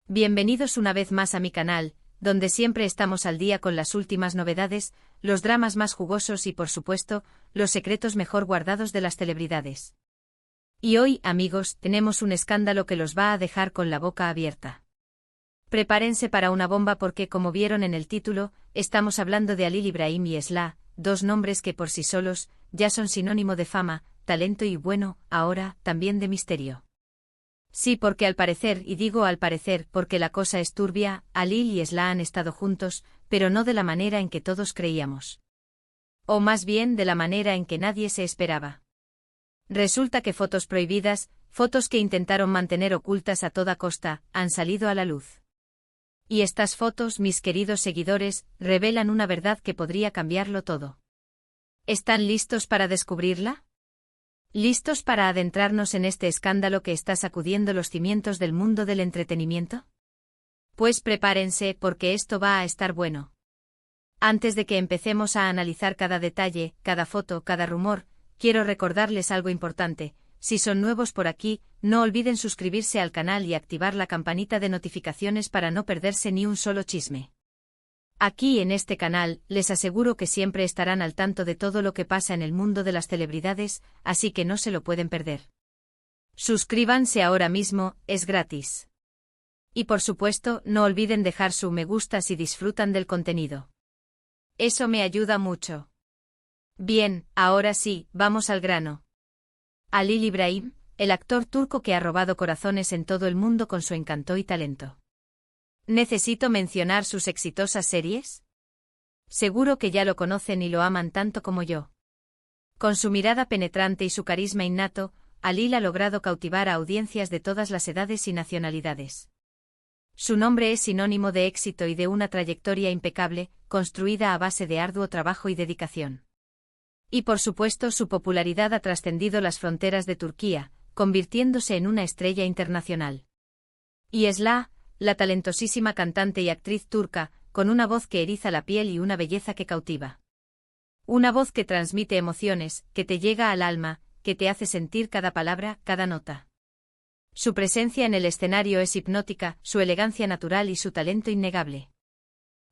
Bienvenidos una vez más a mi canal, donde siempre estamos al día con las últimas novedades, los dramas más jugosos y por supuesto, los secretos mejor guardados de las celebridades. Y hoy, amigos, tenemos un escándalo que los va a dejar con la boca abierta. Prepárense para una bomba porque, como vieron en el título, estamos hablando de Halil Ibrahim y Esla, dos nombres que por sí solos, ya son sinónimo de fama, talento y bueno, ahora, también de misterio. Sí, porque al parecer, y digo al parecer porque la cosa es turbia, Halil y Esla han estado juntos, pero no de la manera en que todos creíamos. O más bien de la manera en que nadie se esperaba. Resulta que fotos prohibidas, fotos que intentaron mantener ocultas a toda costa, han salido a la luz. Y estas fotos, mis queridos seguidores, revelan una verdad que podría cambiarlo todo. ¿Están listos para descubrirla? ¿Listos para adentrarnos en este escándalo que está sacudiendo los cimientos del mundo del entretenimiento? Pues prepárense porque esto va a estar bueno. Antes de que empecemos a analizar cada detalle, cada foto, cada rumor, quiero recordarles algo importante. Si son nuevos por aquí, no olviden suscribirse al canal y activar la campanita de notificaciones para no perderse ni un solo chisme. Aquí en este canal, les aseguro que siempre estarán al tanto de todo lo que pasa en el mundo de las celebridades, así que no se lo pueden perder. Suscríbanse ahora mismo, es gratis. Y por supuesto, no olviden dejar su me gusta si disfrutan del contenido. Eso me ayuda mucho. Bien, ahora sí, vamos al grano. Halil Ibrahim, el actor turco que ha robado corazones en todo el mundo con su encanto y talento. ¿Necesito mencionar sus exitosas series? Seguro que ya lo conocen y lo aman tanto como yo. Con su mirada penetrante y su carisma innato, Halil ha logrado cautivar a audiencias de todas las edades y nacionalidades. Su nombre es sinónimo de éxito y de una trayectoria impecable, construida a base de arduo trabajo y dedicación. Y por supuesto su popularidad ha trascendido las fronteras de Turquía, convirtiéndose en una estrella internacional. Y Esla, la talentosísima cantante y actriz turca, con una voz que eriza la piel y una belleza que cautiva. Una voz que transmite emociones, que te llega al alma, que te hace sentir cada palabra, cada nota. Su presencia en el escenario es hipnótica, su elegancia natural y su talento innegable.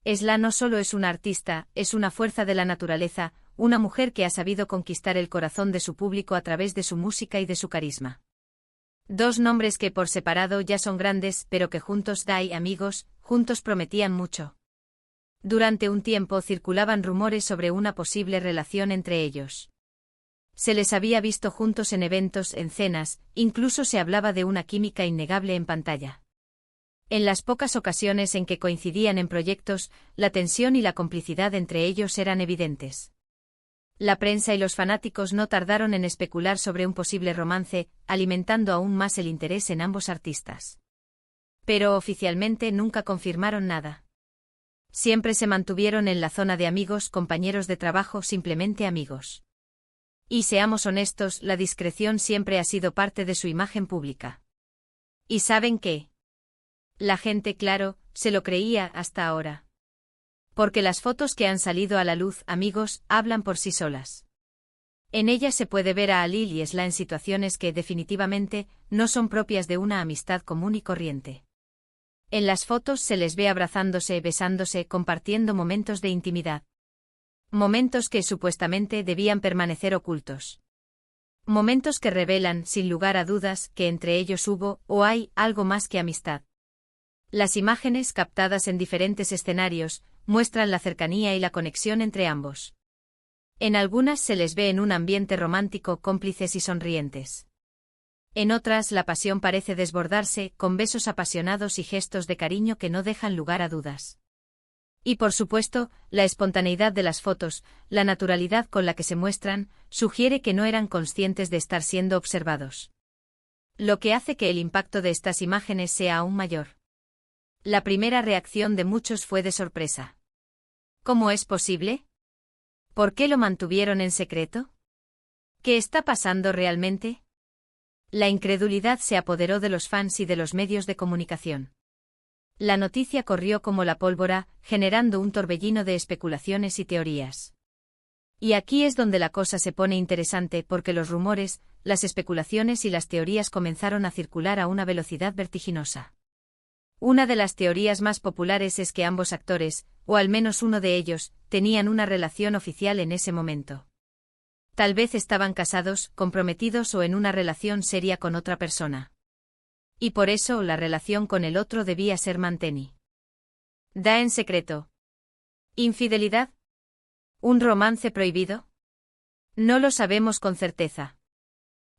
Esla no solo es una artista, es una fuerza de la naturaleza, una mujer que ha sabido conquistar el corazón de su público a través de su música y de su carisma. Dos nombres que por separado ya son grandes, pero que juntos, amigos, juntos prometían mucho. Durante un tiempo circulaban rumores sobre una posible relación entre ellos. Se les había visto juntos en eventos, en cenas, incluso se hablaba de una química innegable en pantalla. En las pocas ocasiones en que coincidían en proyectos, la tensión y la complicidad entre ellos eran evidentes. La prensa y los fanáticos no tardaron en especular sobre un posible romance, alimentando aún más el interés en ambos artistas. Pero oficialmente nunca confirmaron nada. Siempre se mantuvieron en la zona de amigos, compañeros de trabajo, simplemente amigos. Y seamos honestos, la discreción siempre ha sido parte de su imagen pública. ¿Y saben qué? La gente, claro, se lo creía hasta ahora. Porque las fotos que han salido a la luz, amigos, hablan por sí solas. En ellas se puede ver a Halil y Esla en situaciones que definitivamente no son propias de una amistad común y corriente. En las fotos se les ve abrazándose, besándose, compartiendo momentos de intimidad. Momentos que supuestamente debían permanecer ocultos. Momentos que revelan, sin lugar a dudas, que entre ellos hubo, o hay, algo más que amistad. Las imágenes captadas en diferentes escenarios muestran la cercanía y la conexión entre ambos. En algunas se les ve en un ambiente romántico, cómplices y sonrientes. En otras la pasión parece desbordarse, con besos apasionados y gestos de cariño que no dejan lugar a dudas. Y por supuesto, la espontaneidad de las fotos, la naturalidad con la que se muestran, sugiere que no eran conscientes de estar siendo observados. Lo que hace que el impacto de estas imágenes sea aún mayor. La primera reacción de muchos fue de sorpresa. ¿Cómo es posible? ¿Por qué lo mantuvieron en secreto? ¿Qué está pasando realmente? La incredulidad se apoderó de los fans y de los medios de comunicación. La noticia corrió como la pólvora, generando un torbellino de especulaciones y teorías. Y aquí es donde la cosa se pone interesante porque los rumores, las especulaciones y las teorías comenzaron a circular a una velocidad vertiginosa. Una de las teorías más populares es que ambos actores, o al menos uno de ellos, tenían una relación oficial en ese momento. Tal vez estaban casados, comprometidos o en una relación seria con otra persona. Y por eso la relación con el otro debía ser mantenida en secreto. ¿Infidelidad? ¿Un romance prohibido? No lo sabemos con certeza.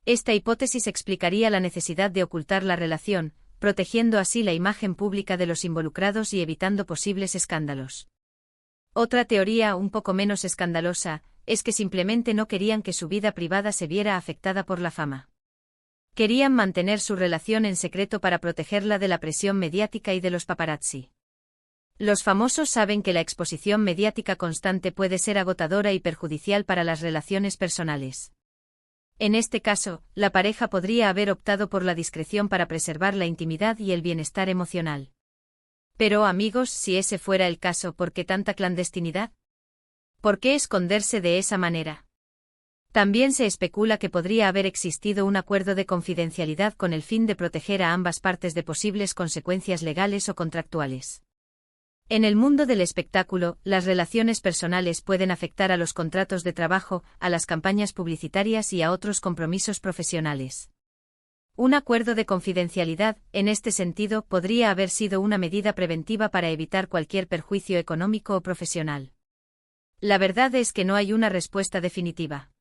Esta hipótesis explicaría la necesidad de ocultar la relación, protegiendo así la imagen pública de los involucrados y evitando posibles escándalos. Otra teoría, un poco menos escandalosa, es que simplemente no querían que su vida privada se viera afectada por la fama. Querían mantener su relación en secreto para protegerla de la presión mediática y de los paparazzi. Los famosos saben que la exposición mediática constante puede ser agotadora y perjudicial para las relaciones personales. En este caso, la pareja podría haber optado por la discreción para preservar la intimidad y el bienestar emocional. Pero, amigos, si ese fuera el caso, ¿por qué tanta clandestinidad? ¿Por qué esconderse de esa manera? También se especula que podría haber existido un acuerdo de confidencialidad con el fin de proteger a ambas partes de posibles consecuencias legales o contractuales. En el mundo del espectáculo, las relaciones personales pueden afectar a los contratos de trabajo, a las campañas publicitarias y a otros compromisos profesionales. Un acuerdo de confidencialidad, en este sentido, podría haber sido una medida preventiva para evitar cualquier perjuicio económico o profesional. La verdad es que no hay una respuesta definitiva.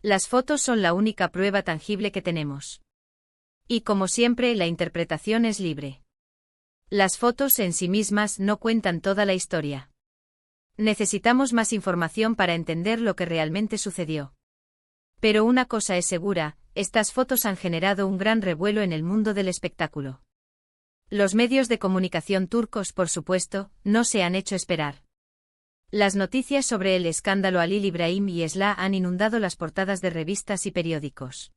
Las fotos son la única prueba tangible que tenemos. Y como siempre, la interpretación es libre. Las fotos en sí mismas no cuentan toda la historia. Necesitamos más información para entender lo que realmente sucedió. Pero una cosa es segura, estas fotos han generado un gran revuelo en el mundo del espectáculo. Los medios de comunicación turcos, por supuesto, no se han hecho esperar. Las noticias sobre el escándalo Halil İbrahim y Esla han inundado las portadas de revistas y periódicos.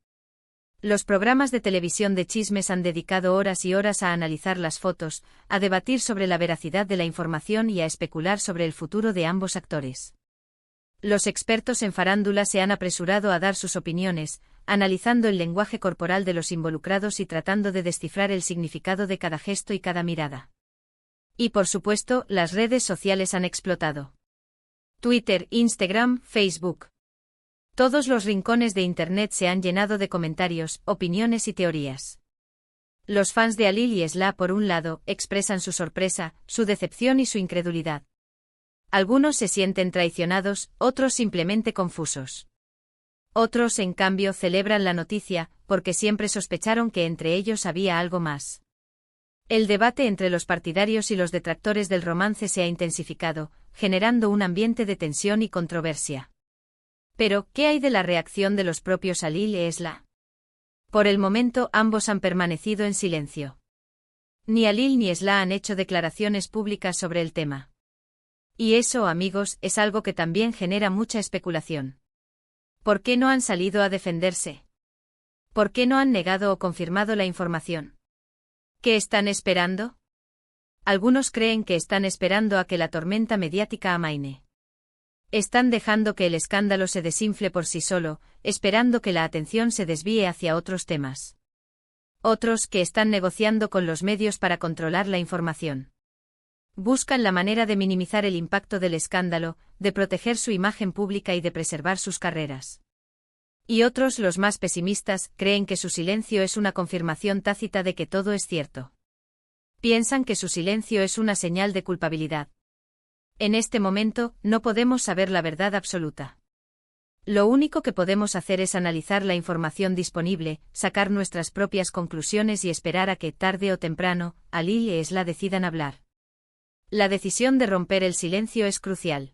Los programas de televisión de chismes han dedicado horas y horas a analizar las fotos, a debatir sobre la veracidad de la información y a especular sobre el futuro de ambos actores. Los expertos en farándula se han apresurado a dar sus opiniones, analizando el lenguaje corporal de los involucrados y tratando de descifrar el significado de cada gesto y cada mirada. Y por supuesto, las redes sociales han explotado. Twitter, Instagram, Facebook. Todos los rincones de Internet se han llenado de comentarios, opiniones y teorías. Los fans de Halil y Esla, por un lado, expresan su sorpresa, su decepción y su incredulidad. Algunos se sienten traicionados, otros simplemente confusos. Otros, en cambio, celebran la noticia, porque siempre sospecharon que entre ellos había algo más. El debate entre los partidarios y los detractores del romance se ha intensificado, generando un ambiente de tensión y controversia. Pero, ¿qué hay de la reacción de los propios Halil y Esla? Por el momento, ambos han permanecido en silencio. Ni Halil ni Esla han hecho declaraciones públicas sobre el tema. Y eso, amigos, es algo que también genera mucha especulación. ¿Por qué no han salido a defenderse? ¿Por qué no han negado o confirmado la información? ¿Qué están esperando? Algunos creen que están esperando a que la tormenta mediática amaine. Están dejando que el escándalo se desinfle por sí solo, esperando que la atención se desvíe hacia otros temas. Otros, que están negociando con los medios para controlar la información. Buscan la manera de minimizar el impacto del escándalo, de proteger su imagen pública y de preservar sus carreras. Y otros, los más pesimistas, creen que su silencio es una confirmación tácita de que todo es cierto. Piensan que su silencio es una señal de culpabilidad. En este momento, no podemos saber la verdad absoluta. Lo único que podemos hacer es analizar la información disponible, sacar nuestras propias conclusiones y esperar a que, tarde o temprano, Halil y Esla decidan hablar. La decisión de romper el silencio es crucial.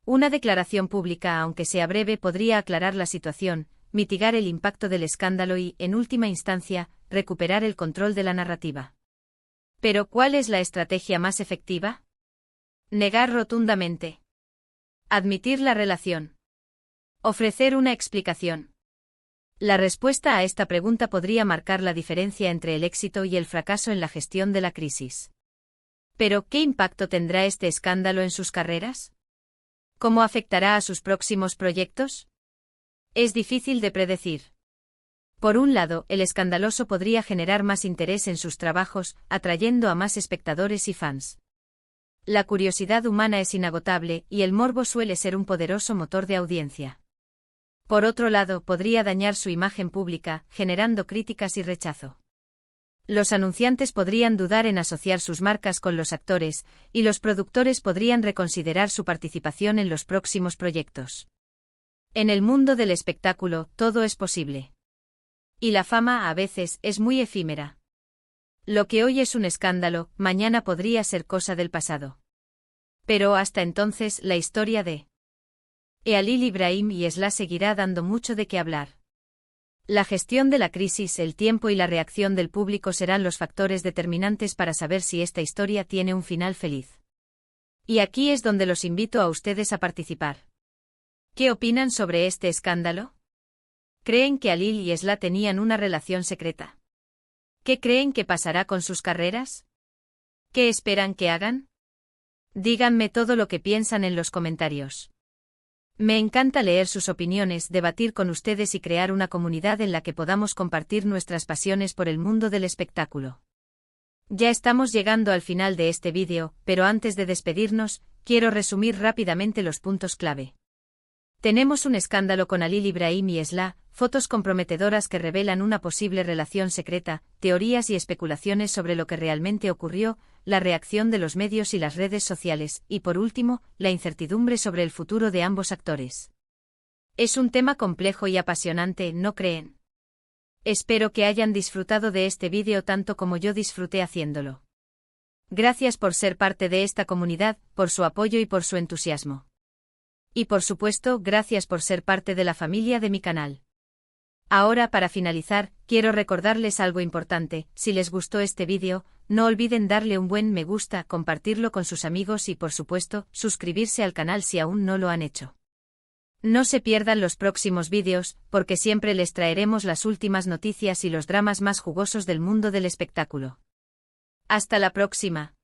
Una declaración pública, aunque sea breve, podría aclarar la situación, mitigar el impacto del escándalo y, en última instancia, recuperar el control de la narrativa. Pero, ¿cuál es la estrategia más efectiva? Negar rotundamente. Admitir la relación. Ofrecer una explicación. La respuesta a esta pregunta podría marcar la diferencia entre el éxito y el fracaso en la gestión de la crisis. Pero, ¿qué impacto tendrá este escándalo en sus carreras? ¿Cómo afectará a sus próximos proyectos? Es difícil de predecir. Por un lado, el escandaloso podría generar más interés en sus trabajos, atrayendo a más espectadores y fans. La curiosidad humana es inagotable, y el morbo suele ser un poderoso motor de audiencia. Por otro lado, podría dañar su imagen pública, generando críticas y rechazo. Los anunciantes podrían dudar en asociar sus marcas con los actores, y los productores podrían reconsiderar su participación en los próximos proyectos. En el mundo del espectáculo, todo es posible. Y la fama, a veces, es muy efímera. Lo que hoy es un escándalo, mañana podría ser cosa del pasado. Pero hasta entonces, la historia de Halil Ibrahim y Esla seguirá dando mucho de qué hablar. La gestión de la crisis, el tiempo y la reacción del público serán los factores determinantes para saber si esta historia tiene un final feliz. Y aquí es donde los invito a ustedes a participar. ¿Qué opinan sobre este escándalo? ¿Creen que Halil y Esla tenían una relación secreta? ¿Qué creen que pasará con sus carreras? ¿Qué esperan que hagan? Díganme todo lo que piensan en los comentarios. Me encanta leer sus opiniones, debatir con ustedes y crear una comunidad en la que podamos compartir nuestras pasiones por el mundo del espectáculo. Ya estamos llegando al final de este vídeo, pero antes de despedirnos, quiero resumir rápidamente los puntos clave. Tenemos un escándalo con Halil Ibrahim y Esla, fotos comprometedoras que revelan una posible relación secreta, teorías y especulaciones sobre lo que realmente ocurrió, la reacción de los medios y las redes sociales, y por último, la incertidumbre sobre el futuro de ambos actores. Es un tema complejo y apasionante, ¿no creen? Espero que hayan disfrutado de este vídeo tanto como yo disfruté haciéndolo. Gracias por ser parte de esta comunidad, por su apoyo y por su entusiasmo. Y por supuesto, gracias por ser parte de la familia de mi canal. Ahora, para finalizar, quiero recordarles algo importante: si les gustó este vídeo, no olviden darle un buen me gusta, compartirlo con sus amigos y por supuesto, suscribirse al canal si aún no lo han hecho. No se pierdan los próximos vídeos, porque siempre les traeremos las últimas noticias y los dramas más jugosos del mundo del espectáculo. Hasta la próxima.